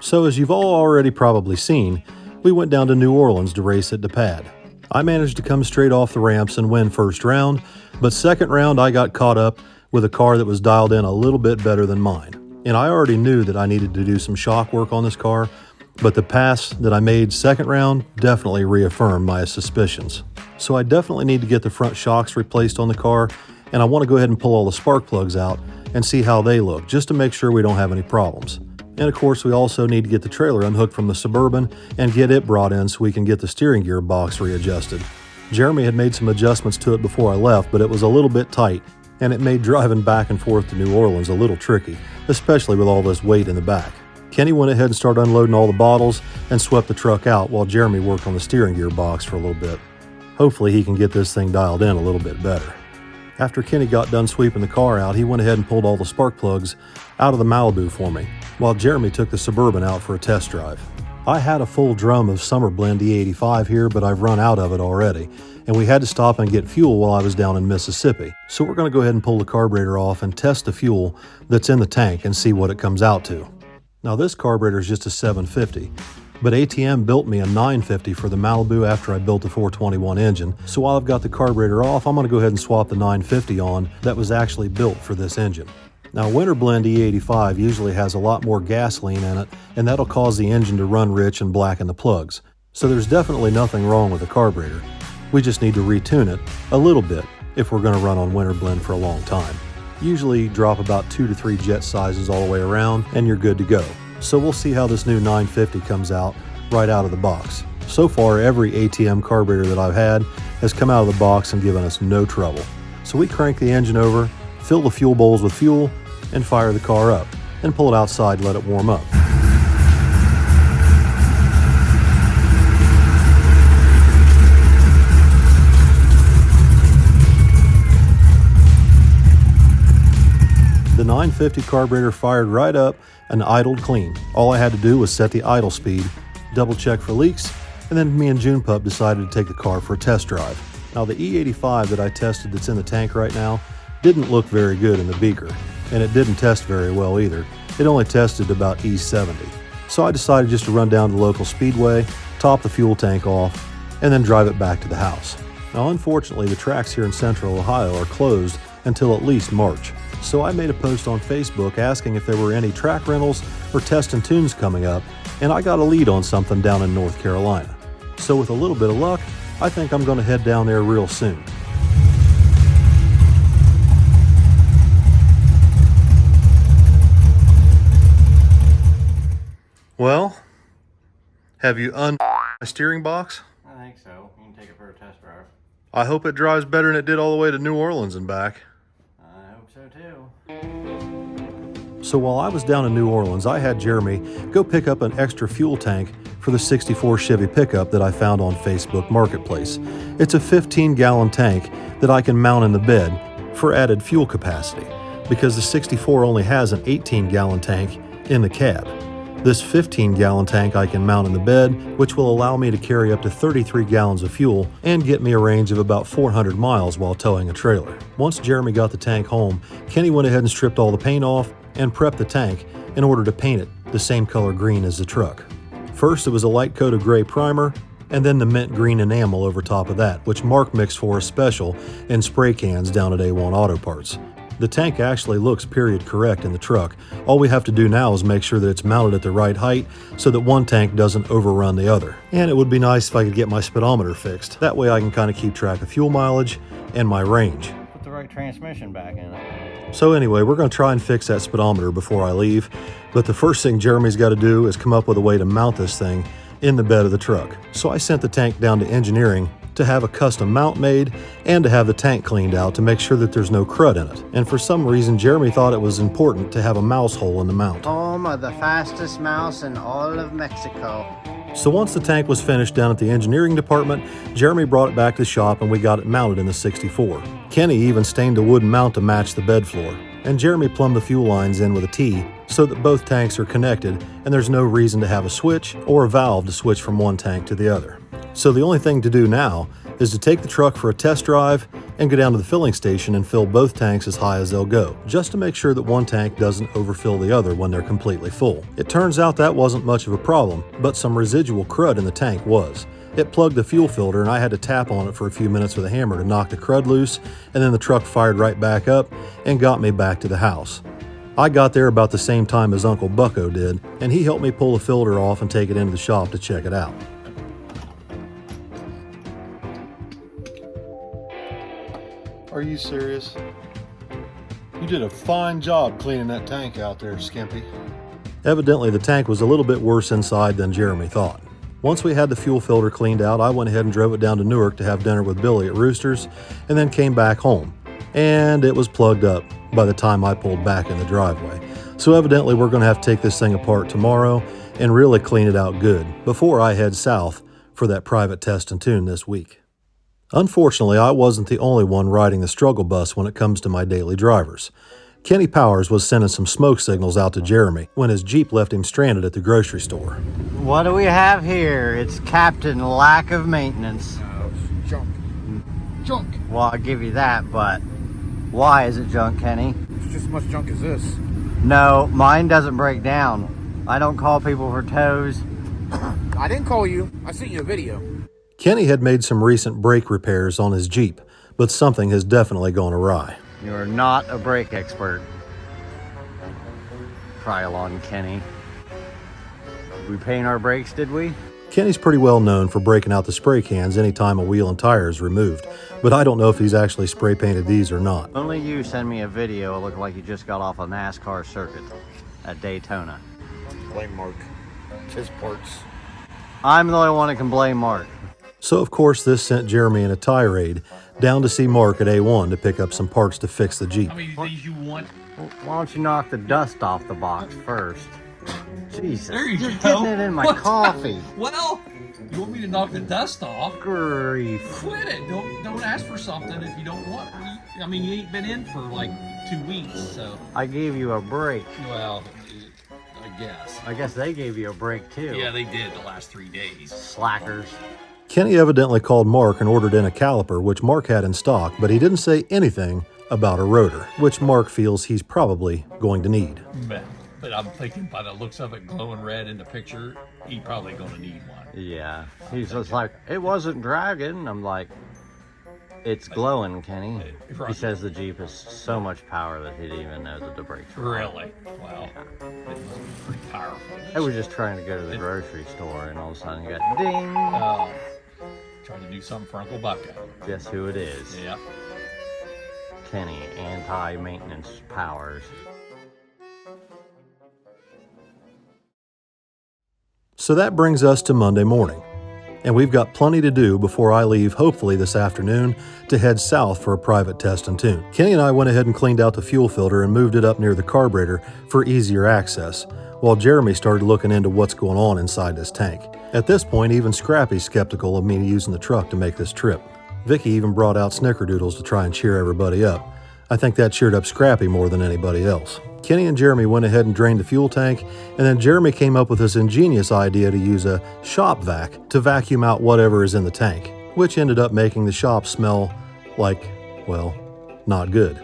So as you've all already probably seen, we went down to New Orleans to race at the pad. I managed to come straight off the ramps and win first round, but second round I got caught up with a car that was dialed in a little bit better than mine. And I already knew that I needed to do some shock work on this car, but the pass that I made second round definitely reaffirmed my suspicions. So I definitely need to get the front shocks replaced on the car, and I want to go ahead and pull all the spark plugs out and see how they look, just to make sure we don't have any problems. And of course, we also need to get the trailer unhooked from the Suburban and get it brought in so we can get the steering gear box readjusted. Jeremy had made some adjustments to it before I left, but it was a little bit tight, and it made driving back and forth to New Orleans a little tricky, especially with all this weight in the back. Kenny went ahead and started unloading all the bottles and swept the truck out while Jeremy worked on the steering gear box for a little bit. Hopefully he can get this thing dialed in a little bit better. After Kenny got done sweeping the car out, he went ahead and pulled all the spark plugs out of the Malibu for me, while Jeremy took the Suburban out for a test drive. I had a full drum of Summer Blend E85 here, but I've run out of it already, and we had to stop and get fuel while I was down in Mississippi. So we're going to go ahead and pull the carburetor off and test the fuel that's in the tank and see what it comes out to. Now this carburetor is just a 750, but ATM built me a 950 for the Malibu after I built the 421 engine. So while I've got the carburetor off, I'm going to go ahead and swap the 950 on that was actually built for this engine. Now Winter Blend E85 usually has a lot more gasoline in it, and that'll cause the engine to run rich and blacken the plugs. So there's definitely nothing wrong with the carburetor. We just need to retune it a little bit if we're going to run on Winter Blend for a long time. Usually drop about 2 to 3 jet sizes all the way around and you're good to go. So we'll see how this new 950 comes out right out of the box. So far every ATM carburetor that I've had has come out of the box and given us no trouble. So we crank the engine over, fill the fuel bowls with fuel, and fire the car up, and pull it outside and let it warm up. The 950 carburetor fired right up and idled clean. All I had to do was set the idle speed, double check for leaks, and then me and June Pup decided to take the car for a test drive. Now the E85 that I tested that's in the tank right now didn't look very good in the beaker, and it didn't test very well either. It only tested about E70. So I decided just to run down to the local speedway, top the fuel tank off, and then drive it back to the house. Now unfortunately the tracks here in Central Ohio are closed until at least March. So I made a post on Facebook asking if there were any track rentals or test and tunes coming up, and I got a lead on something down in North Carolina. So with a little bit of luck, I think I'm going to head down there real soon. Well, have you my steering box? I think so. You can take it for a test drive. I hope it drives better than it did all the way to New Orleans and back. I hope so too. So while I was down in New Orleans, I had Jeremy go pick up an extra fuel tank for the 64 Chevy pickup that I found on Facebook Marketplace. It's a 15-gallon tank that I can mount in the bed for added fuel capacity, because the 64 only has an 18-gallon tank in the cab. This 15-gallon tank I can mount in the bed, which will allow me to carry up to 33 gallons of fuel and get me a range of about 400 miles while towing a trailer. Once Jeremy got the tank home, Kenny went ahead and stripped all the paint off and prepped the tank in order to paint it the same color green as the truck. First, it was a light coat of gray primer, and then the mint green enamel over top of that, which Mark mixed for us special in spray cans down at A1 Auto Parts. The tank actually looks period correct in the truck. All we have to do now is make sure that it's mounted at the right height so that one tank doesn't overrun the other. And it would be nice if I could get my speedometer fixed. That way I can kind of keep track of fuel mileage and my range. Put the right transmission back in it. So anyway, we're going to try and fix that speedometer before I leave. But the first thing Jeremy's got to do is come up with a way to mount this thing in the bed of the truck. So I sent the tank down to engineering to have a custom mount made and to have the tank cleaned out to make sure that there's no crud in it. And for some reason, Jeremy thought it was important to have a mouse hole in the mount. Home of the fastest mouse in all of Mexico. So once the tank was finished down at the engineering department, Jeremy brought it back to the shop and we got it mounted in the 64. Kenny even stained the wooden mount to match the bed floor. And Jeremy plumbed the fuel lines in with a T so that both tanks are connected and there's no reason to have a switch or a valve to switch from one tank to the other. So the only thing to do now is to take the truck for a test drive and go down to the filling station and fill both tanks as high as they'll go, just to make sure that one tank doesn't overfill the other when they're completely full. It turns out that wasn't much of a problem, but some residual crud in the tank was. It plugged the fuel filter and I had to tap on it for a few minutes with a hammer to knock the crud loose, and then the truck fired right back up and got me back to the house. I got there about the same time as Uncle Bucko did, and he helped me pull the filter off and take it into the shop to check it out. Are you serious? You did a fine job cleaning that tank out there, Skimpy. Evidently, the tank was a little bit worse inside than Jeremy thought. Once we had the fuel filter cleaned out, I went ahead and drove it down to Newark to have dinner with Billy at Roosters, and then came back home. And it was plugged up by the time I pulled back in the driveway. So evidently, we're going to have to take this thing apart tomorrow and really clean it out good before I head south for that private test and tune this week. Unfortunately, I wasn't the only one riding the struggle bus when it comes to my daily drivers. Kenny Powers was sending some smoke signals out to Jeremy when his Jeep left him stranded at the grocery store. What do we have here? It's Captain Lack of Maintenance. It's junk. Junk. Well, I'll give you that, but why is it junk, Kenny? It's just as much junk as this. No, mine doesn't break down. I don't call people for tows. I didn't call you. I sent you a video. Kenny had made some recent brake repairs on his Jeep, but something has definitely gone awry. You're not a brake expert. Pile on, Kenny. Did we paint our brakes, did we? Kenny's pretty well known for breaking out the spray cans anytime a wheel and tire is removed, but I don't know if he's actually spray painted these or not. Only you send me a video. It looked like you just got off a NASCAR circuit at Daytona. Blame Mark. It's his parts. I'm the only one that can blame Mark. So of course this sent Jeremy in a tirade down to see Mark at A1 to pick up some parts to fix the Jeep. How many things you want? Why don't you knock the dust off the box first? Jesus, There you you're go. getting it in my What? coffee. Well, you want me to knock the dust off? Grief. Quit it. Don't ask for something if you don't want. I mean, you ain't been in for like 2 weeks, so. I gave you a break. Well, I guess. I guess they gave you a break too. Yeah, they did the last 3 days. Slackers. Kenny evidently called Mark and ordered in a caliper, which Mark had in stock, but he didn't say anything about a rotor, which Mark feels he's probably going to need. But I'm thinking by the looks of it glowing red in the picture, he probably gonna need one. Yeah. He's just like, it wasn't dragging. I'm like, it's glowing, Kenny. He Right. says the Jeep has so much power that he didn't even know that the brakes were on. Really? Well, it must be pretty powerful. I was just trying to go to the grocery store and all of a sudden you got ding. Trying to do something for Uncle Bucko. Guess who it is? Yeah. Kenny, anti-maintenance powers. So that brings us to Monday morning, and we've got plenty to do before I leave, hopefully this afternoon, to head south for a private test and tune. Kenny and I went ahead and cleaned out the fuel filter and moved it up near the carburetor for easier access, while Jeremy started looking into what's going on inside this tank. At this point, even Scrappy's skeptical of me using the truck to make this trip. Vicky even brought out snickerdoodles to try and cheer everybody up. I think that cheered up Scrappy more than anybody else. Kenny and Jeremy went ahead and drained the fuel tank, and then Jeremy came up with this ingenious idea to use a shop vac to vacuum out whatever is in the tank, which ended up making the shop smell like, well, not good.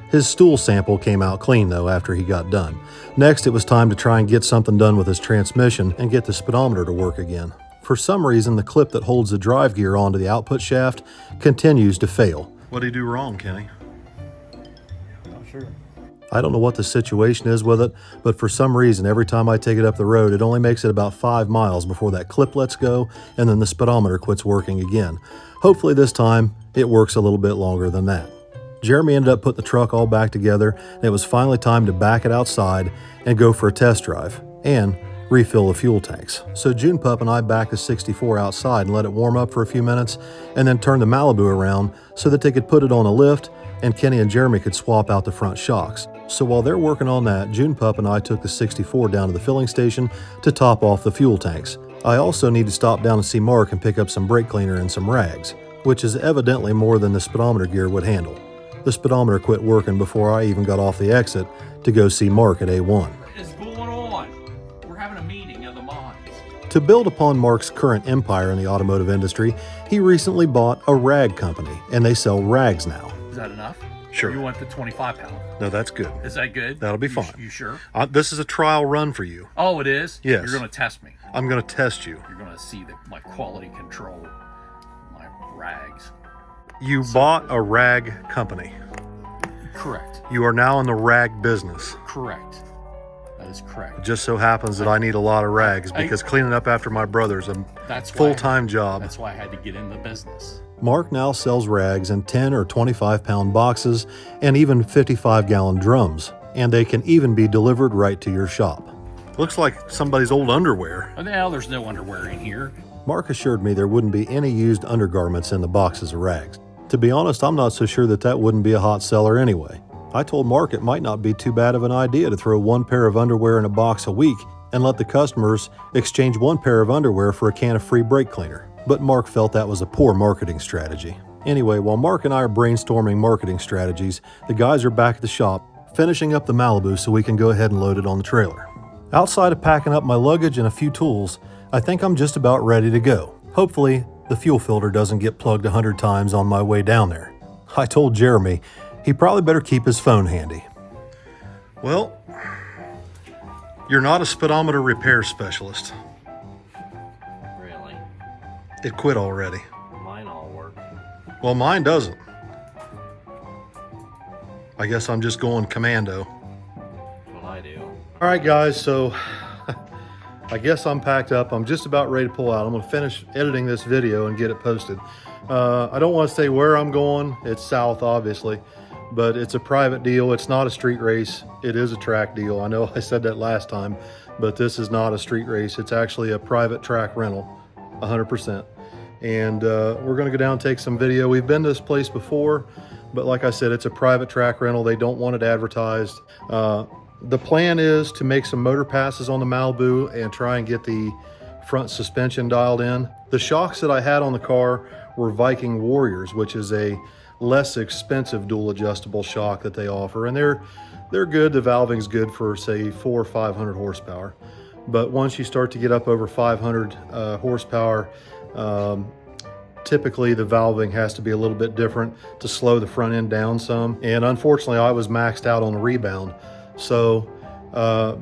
His stool sample came out clean though after he got done. Next, it was time to try and get something done with his transmission and get the speedometer to work again. For some reason, the clip that holds the drive gear onto the output shaft continues to fail. What did he do wrong, Kenny? Not sure. I don't know what the situation is with it, but for some reason, every time I take it up the road, it only makes it about 5 miles before that clip lets go, and then the speedometer quits working again. Hopefully this time, it works a little bit longer than that. Jeremy ended up putting the truck all back together, and it was finally time to back it outside and go for a test drive, and refill the fuel tanks. So June Pup and I backed the 64 outside and let it warm up for a few minutes, and then turned the Malibu around so that they could put it on a lift, and Kenny and Jeremy could swap out the front shocks. So while they're working on that, June Pup and I took the 64 down to the filling station to top off the fuel tanks. I also need to stop down and see Mark and pick up some brake cleaner and some rags, which is evidently more than the speedometer gear would handle. The speedometer quit working before I even got off the exit to go see Mark at A1. What is going on? We're having a meeting of the minds. To build upon Mark's current empire in the automotive industry, he recently bought a rag company, and they sell rags now. Is that enough? Sure. You want the 25 pound? No, that's good. Is that good? That'll be You fine. You sure? This is a trial run for you. Oh, it is? Yes. You're going to test me. I'm going to test you. You're going to see my quality control, my rags. You bought a rag company. Correct. You are now in the rag business. Correct. That is correct. It just so happens that I need a lot of rags because cleaning up after my brother's a full-time job. That's why I had to get in the business. Mark now sells rags in 10 or 25 pound boxes and even 55-gallon drums, and they can even be delivered right to your shop. Looks like somebody's old underwear. Well, there's no underwear in here. Mark assured me there wouldn't be any used undergarments in the boxes of rags. To be honest, I'm not so sure that wouldn't be a hot seller anyway. I told Mark it might not be too bad of an idea to throw one pair of underwear in a box a week and let the customers exchange one pair of underwear for a can of free brake cleaner. But Mark felt that was a poor marketing strategy. Anyway, while Mark and I are brainstorming marketing strategies, the guys are back at the shop finishing up the Malibu so we can go ahead and load it on the trailer. Outside of packing up my luggage and a few tools, I think I'm just about ready to go. Hopefully, the fuel filter doesn't get plugged 100 times on my way down there. I told Jeremy he probably better keep his phone handy. Well, you're not a speedometer repair specialist. Really? It quit already. Mine all work. Well, mine doesn't. I guess I'm just going commando. That's what I do. All right, guys, so I guess I'm packed up. I'm just about ready to pull out. I'm going to finish editing this video and get it posted. I don't want to say where I'm going. It's south, obviously, but it's a private deal. It's not a street race. It is a track deal. I know I said that last time, but this is not a street race. It's actually a private track rental, 100%. And we're going to go down and take some video. We've been to this place before, but like I said, it's a private track rental. They don't want it advertised. The plan is to make some motor passes on the Malibu and try and get the front suspension dialed in. The shocks that I had on the car were Viking Warriors, which is a less expensive dual adjustable shock that they offer, and they're good. The valving's good for say 400 or 500 horsepower, but once you start to get up over 500 horsepower, typically the valving has to be a little bit different to slow the front end down some, and unfortunately I was maxed out on the rebound. So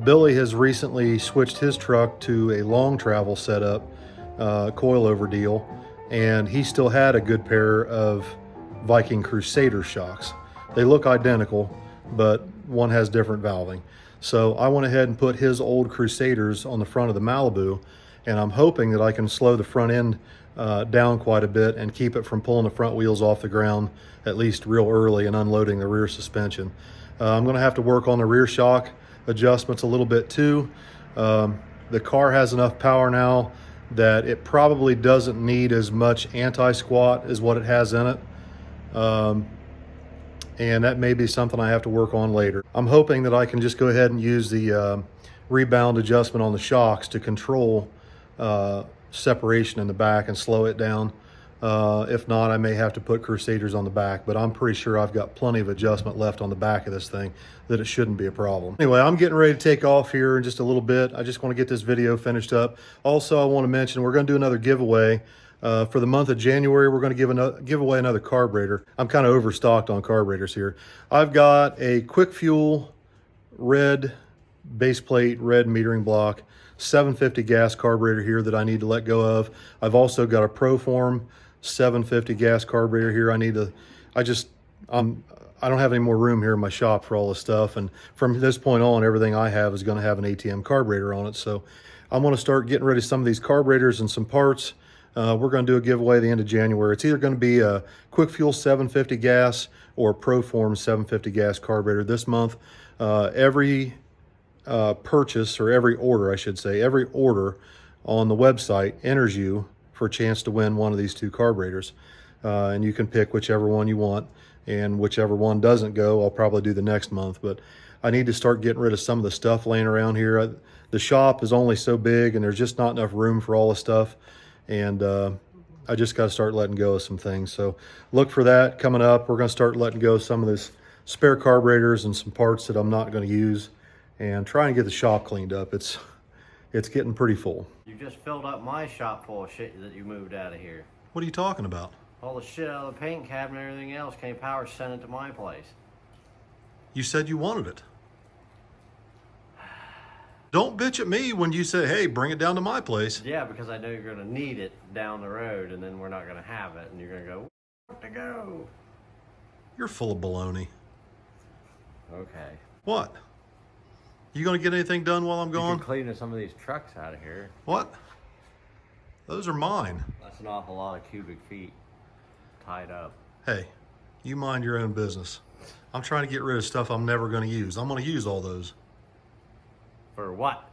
Billy has recently switched his truck to a long travel setup, coilover deal, and he still had a good pair of Viking Crusader shocks. They look identical, but one has different valving. So I went ahead and put his old Crusaders on the front of the Malibu, and I'm hoping that I can slow the front end down quite a bit and keep it from pulling the front wheels off the ground at least real early and unloading the rear suspension. I'm going to have to work on the rear shock adjustments a little bit too. The car has enough power now that it probably doesn't need as much anti-squat as what it has in it. And that may be something I have to work on later. I'm hoping that I can just go ahead and use the rebound adjustment on the shocks to control separation in the back and slow it down. If not, I may have to put Crusaders on the back, but I'm pretty sure I've got plenty of adjustment left on the back of this thing that it shouldn't be a problem. Anyway, I'm getting ready to take off here in just a little bit. I just want to get this video finished up. Also, I want to mention we're going to do another giveaway. For the month of January, we're going to give away another carburetor. I'm kind of overstocked on carburetors here. I've got a Quick Fuel red base plate, red metering block, 750 gas carburetor here that I need to let go of. I've also got a Proform 750 gas carburetor here. I don't have any more room here in my shop for all this stuff, and from this point on, everything I have is going to have an ATM carburetor on it. So I'm going to start getting rid of some of these carburetors and some parts. We're going to do a giveaway at the end of January. It's either going to be a Quick Fuel 750 gas or a Proform 750 gas carburetor this month. Every purchase, or every order, I should say, every order on the website enters you for a chance to win one of these two carburetors. And you can pick whichever one you want, and whichever one doesn't go, I'll probably do the next month. But I need to start getting rid of some of the stuff laying around here. The shop is only so big, and there's just not enough room for all the stuff. And I just got to start letting go of some things. So look for that coming up. We're going to start letting go of some of this spare carburetors and some parts that I'm not going to use, and try and get the shop cleaned up. It's It's getting pretty full. You just filled up my shop full of shit that you moved out of here. What are you talking about? All the shit out of the paint cabinet and everything else came power sent it to my place. You said you wanted it. Don't bitch at me when you say, hey, bring it down to my place. Yeah, because I know you're going to need it down the road, and then we're not going to have it, and you're going to go, where to go? You're full of baloney. Okay. What? You gonna get anything done while I'm You gone? can clean some of these trucks out of here. What? Those are mine. That's an awful lot of cubic feet tied up. Hey, you mind your own business. I'm trying to get rid of stuff I'm never gonna use. I'm gonna use all those. For what?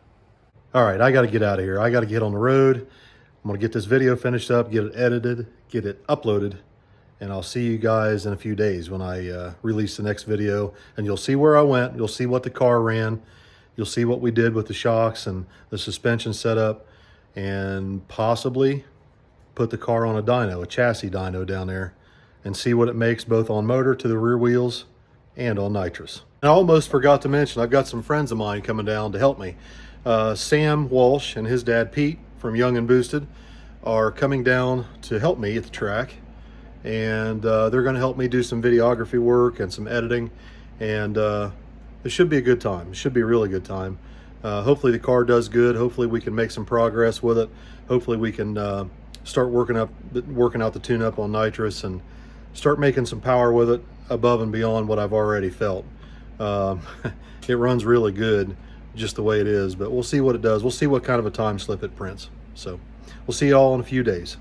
All right, I gotta get out of here. I gotta get on the road. I'm gonna get this video finished up, get it edited, get it uploaded, and I'll see you guys in a few days when I release the next video, and you'll see where I went. You'll see what the car ran. You'll see what we did with the shocks and the suspension setup, and possibly put the car on a dyno, a chassis dyno down there, and see what it makes both on motor to the rear wheels and on nitrous. And I almost forgot to mention, I've got some friends of mine coming down to help me. Sam Walsh and his dad Pete from Young and Boosted are coming down to help me at the track, and they're going to help me do some videography work and some editing, and it should be a good time. It should be a really good time. Hopefully the car does good. Hopefully we can make some progress with it. Hopefully we can start working out the tune-up on nitrous and start making some power with it above and beyond what I've already felt. It runs really good just the way it is, but we'll see what it does. We'll see what kind of a time slip it prints. So we'll see you all in a few days.